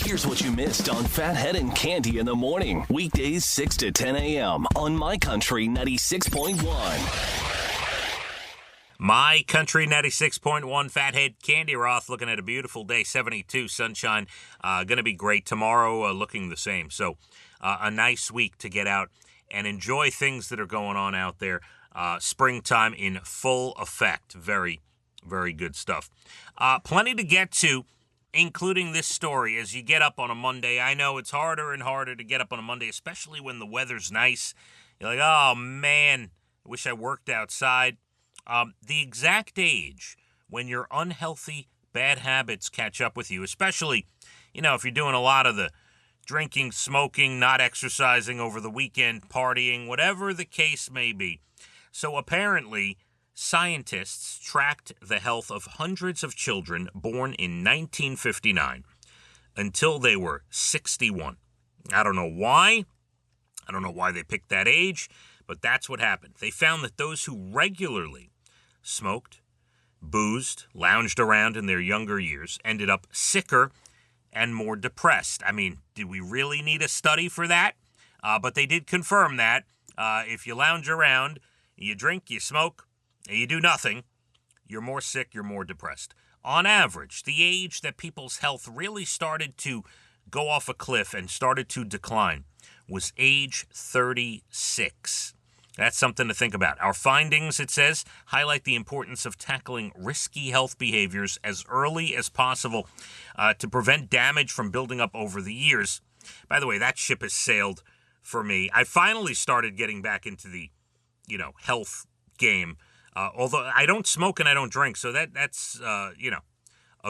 Here's what you missed on Phathead and Cande in the morning. Weekdays 6 to 10 a.m. on My Country 96.1. My Country 96.1, Phathead, Cande Roth, looking at a beautiful day, 72, sunshine. Going to be great. Tomorrow, looking the same. So, a nice week to get out and enjoy things that are going on out there. Springtime in full effect. Very, very good stuff. Plenty to get to, including this story as you get up on a Monday. I know it's harder and harder to get up on a Monday, especially when the weather's nice. You're like, oh, man, I wish I worked outside. The exact age when your unhealthy, bad habits catch up with you, especially, if you're doing a lot of the drinking, smoking, not exercising over the weekend, partying, whatever the case may be. So apparently, scientists tracked the health of hundreds of children born in 1959 until they were 61. I don't know why. I don't know why they picked that age, but that's what happened. They found that those who regularly smoked, boozed, lounged around in their younger years ended up sicker and more depressed. I mean, did we really need a study for that? But they did confirm that if you lounge around, you drink, you smoke, and you do nothing, you're more sick, you're more depressed. On average, the age that people's health really started to go off a cliff and started to decline was age 36. That's something to think about. Our findings, it says, highlight the importance of tackling risky health behaviors as early as possible to prevent damage from building up over the years. By the way, that ship has sailed for me. I finally started getting back into the, health game. Although I don't smoke and I don't drink, so that's a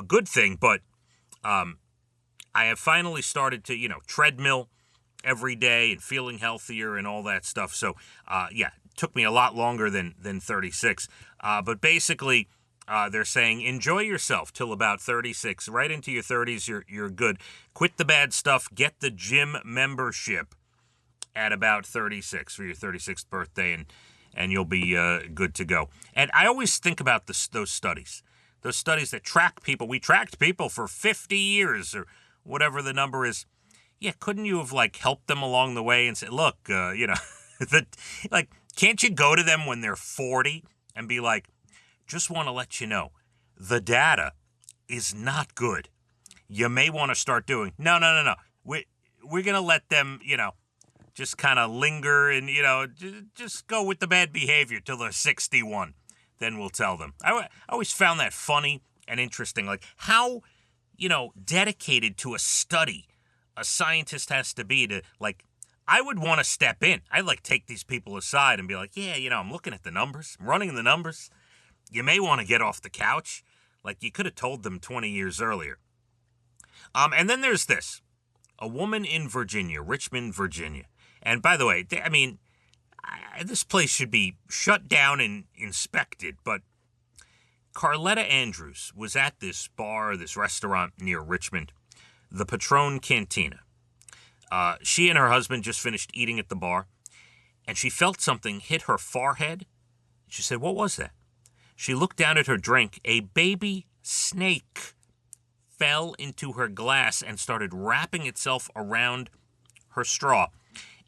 good thing. But I have finally started to, treadmill every day and feeling healthier and all that stuff. So, it took me a lot longer than 36. But basically, they're saying enjoy yourself till about 36. Right into your 30s, you're good. Quit the bad stuff. Get the gym membership at about 36 for your 36th birthday, and you'll be good to go. And I always think about those studies that track people. We tracked people for 50 years or whatever the number is. Yeah, couldn't you have, helped them along the way and said, look, can't you go to them when they're 40 and be like, just want to let you know, the data is not good. You may want to start doing, no. We're going to let them, just kind of linger and, just go with the bad behavior till they're 61. Then we'll tell them. I always found that funny and interesting, how, dedicated to a study a scientist has to be to, I would want to step in. I'd take these people aside and be like, yeah, I'm looking at the numbers, I'm running the numbers. You may want to get off the couch. You could have told them 20 years earlier. And then there's this. A woman in Virginia, Richmond, Virginia. And by the way, this place should be shut down and inspected, but Carletta Andrews was at this bar, this restaurant near Richmond, the Patron Cantina. She and her husband just finished eating at the bar, and she felt something hit her forehead. She said, what was that? She looked down at her drink. A baby snake fell into her glass and started wrapping itself around her straw.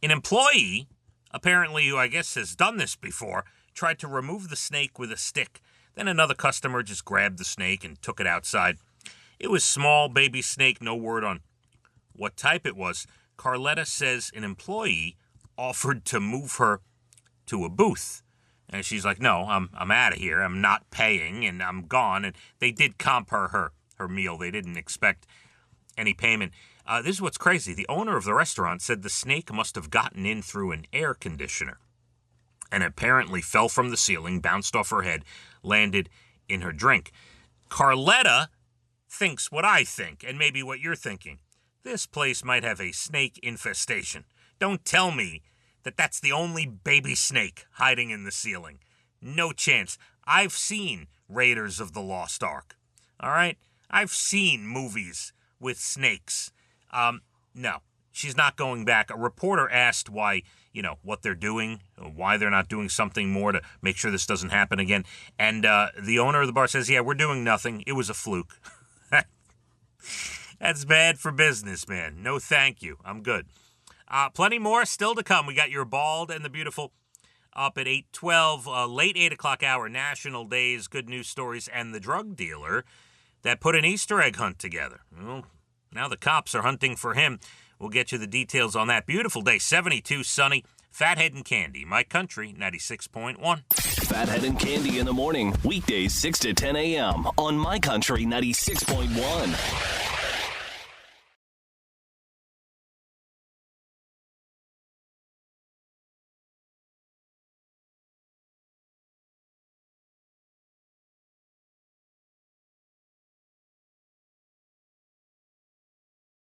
An employee, apparently who I guess has done this before, tried to remove the snake with a stick. Then another customer just grabbed the snake and took it outside. It was small, baby snake, no word on what type it was. Carletta says an employee offered to move her to a booth. And she's like, no, I'm out of here. I'm not paying, and I'm gone. And they did comp her meal. They didn't expect any payment. This is what's crazy. The owner of the restaurant said the snake must have gotten in through an air conditioner and apparently fell from the ceiling, bounced off her head, landed in her drink. Carletta thinks what I think, and maybe what you're thinking. This place might have a snake infestation. Don't tell me that that's the only baby snake hiding in the ceiling. No chance. I've seen Raiders of the Lost Ark. All right? I've seen movies with snakes. No, she's not going back. A reporter asked why, what they're doing, why they're not doing something more to make sure this doesn't happen again. And the owner of the bar says, yeah, we're doing nothing. It was a fluke. That's bad for business, man. No thank you. I'm good. Plenty more still to come. We got your Bald and the Beautiful up at 8:12, late 8 o'clock hour, National Days, good news stories, and the drug dealer that put an Easter egg hunt together. Well, now the cops are hunting for him. We'll get you the details on that. Beautiful day, 72, sunny. Phathead and Cande, My Country, 96.1. Phathead and Cande in the morning, weekdays 6 to 10 a.m. on My Country 96.1.